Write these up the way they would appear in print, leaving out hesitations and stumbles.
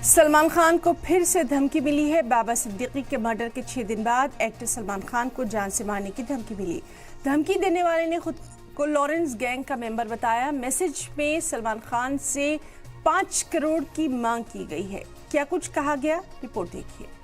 सलमान खान को फिर से धमकी मिली है। बाबा सिद्दीकी के मर्डर के 6 दिन बाद एक्टर सलमान खान को जान से मारने की धमकी मिली। धमकी देने वाले ने खुद को लॉरेंस गैंग का मेंबर बताया। मैसेज में सलमान खान से 5 करोड़ की मांग की गई है। क्या कुछ कहा गया, रिपोर्ट देखिए।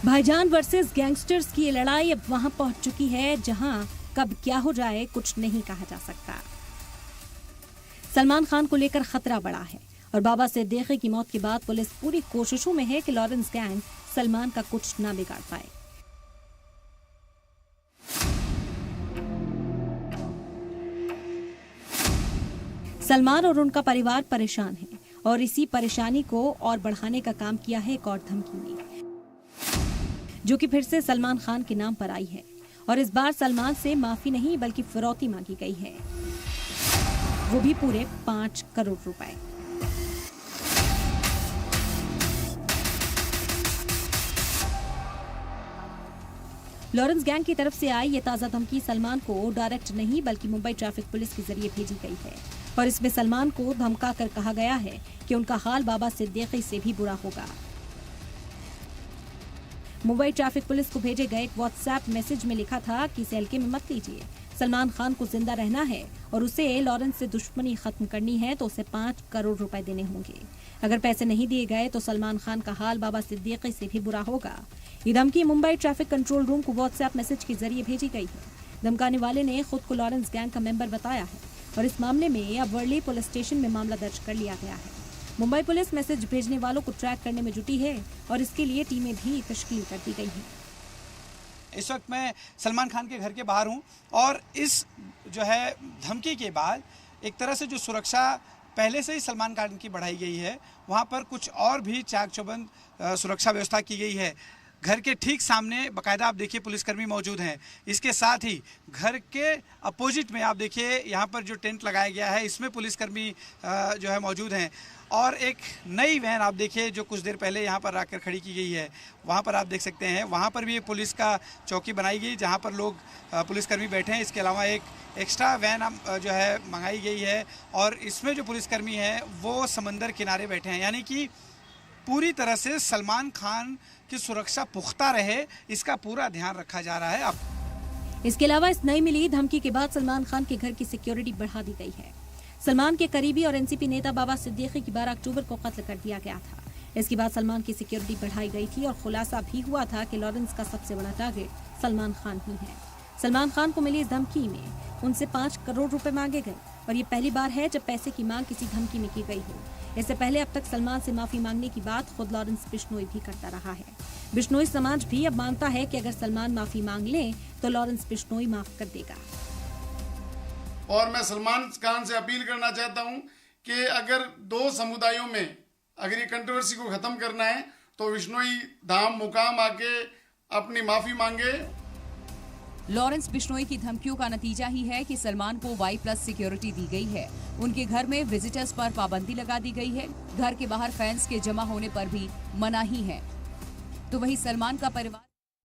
भाईजान वर्सेस गैंगस्टर्स की ये लड़ाई अब वहां पहुंच चुकी है जहां कब क्या हो जाए कुछ नहीं कहा जा सकता। सलमान खान को लेकर खतरा बढ़ा है और बाबा सिद्दीकी की मौत के बाद पुलिस पूरी कोशिशों में है कि लॉरेंस गैंग सलमान का कुछ ना बिगाड़ पाए। सलमान और उनका परिवार परेशान है और इसी परेशानी को और बढ़ाने का काम किया है एक और धमकी ने, जो कि फिर से सलमान खान के नाम पर आई है और इस बार सलमान से माफी नहीं बल्कि फिरौती मांगी गई है, वो भी पूरे 5 करोड़ रुपए। लॉरेंस गैंग की तरफ से आई ये ताजा धमकी सलमान को डायरेक्ट नहीं बल्कि मुंबई ट्रैफिक पुलिस के जरिए भेजी गई है और इसमें सलमान को धमका कर कहा गया है कि उनका हाल बाबा सिद्दीकी से भी बुरा होगा। मुंबई ट्रैफिक पुलिस को भेजे गए एक व्हाट्सएप मैसेज में लिखा था कि इसे हल्के में मत लीजिए। सलमान खान को जिंदा रहना है और उसे लॉरेंस से दुश्मनी खत्म करनी है तो उसे 5 करोड़ रुपए देने होंगे। अगर पैसे नहीं दिए गए तो सलमान खान का हाल बाबा सिद्दीकी से भी बुरा होगा। ये धमकी मुंबई ट्रैफिक कंट्रोल रूम को व्हाट्सएप मैसेज के जरिए भेजी गई है। धमकाने वाले ने खुद को लॉरेंस गैंग का मेंबर बताया है और इस मामले में अब वर्ली पुलिस स्टेशन में मामला दर्ज कर लिया गया है। मुंबई पुलिस मैसेज भेजने वालों को ट्रैक करने में जुटी है और इसके लिए टीमें भी तश्कील कर दी गई हैं। इस वक्त मैं सलमान खान के घर के बाहर हूं और इस जो है धमकी के बाद एक तरह से जो सुरक्षा पहले से ही सलमान खान की बढ़ाई गई है, वहां पर कुछ और भी चाक चौबंद सुरक्षा व्यवस्था की गई है। घर के ठीक सामने बाकायदा आप देखिए पुलिसकर्मी मौजूद हैं। इसके साथ ही घर के अपोजिट में आप देखिए यहाँ पर जो टेंट लगाया गया है इसमें पुलिसकर्मी जो है मौजूद हैं और एक नई वैन आप देखिए जो कुछ देर पहले यहाँ पर आकर खड़ी की गई है। वहाँ पर आप देख सकते हैं वहाँ पर भी पुलिस का चौकी बनाई गई जहाँ पर लोग पुलिसकर्मी बैठे हैं। इसके अलावा एक एक्स्ट्रा वैन जो है मंगाई गई है और इसमें जो पुलिसकर्मी हैं वो समंदर किनारे बैठे हैं, यानी कि पूरी तरह से सलमान खान की सुरक्षा पुख्ता रहे इसका पूरा ध्यान रखा जा रहा है। अब इसके अलावा इस नई मिली धमकी के बाद सलमान खान के घर की सिक्योरिटी बढ़ा दी गई है। सलमान के करीबी और एनसीपी नेता बाबा सिद्दीकी की 12 अक्टूबर को कत्ल कर दिया गया था। इसके बाद सलमान की सिक्योरिटी बढ़ाई गई थी और खुलासा भी हुआ था कि लॉरेंस का सबसे बड़ा टारगेट सलमान खान ही है। सलमान खान को मिली इस धमकी में उनसे 5 करोड़ रुपए मांगे गए और ये पहली बार है जब पैसे की मांग किसी धमकी में की गई हो। इससे पहले अब तक सलमान से माफी मांगने की बात खुद लॉरेंस बिश्नोई भी करता रहा है। बिश्नोई समाज भी अब मानता है कि अगर सलमान माफी मांग ले तो लॉरेंस बिश्नोई माफ कर देगा। और मैं सलमान खान से अपील करना चाहता हूं कि अगर 2 समुदायों में अगर ये कंट्रोवर्सी को खत्म करना है तो बिश्नोई धाम मुकाम आके अपनी माफी मांगे। लॉरेंस बिश्नोई की धमकियों का नतीजा ही है कि सलमान को Y+ सिक्योरिटी दी गई है। उनके घर में विजिटर्स पर पाबंदी लगा दी गई है। घर के बाहर फैंस के जमा होने पर भी मनाही है। तो वहीं सलमान का परिवार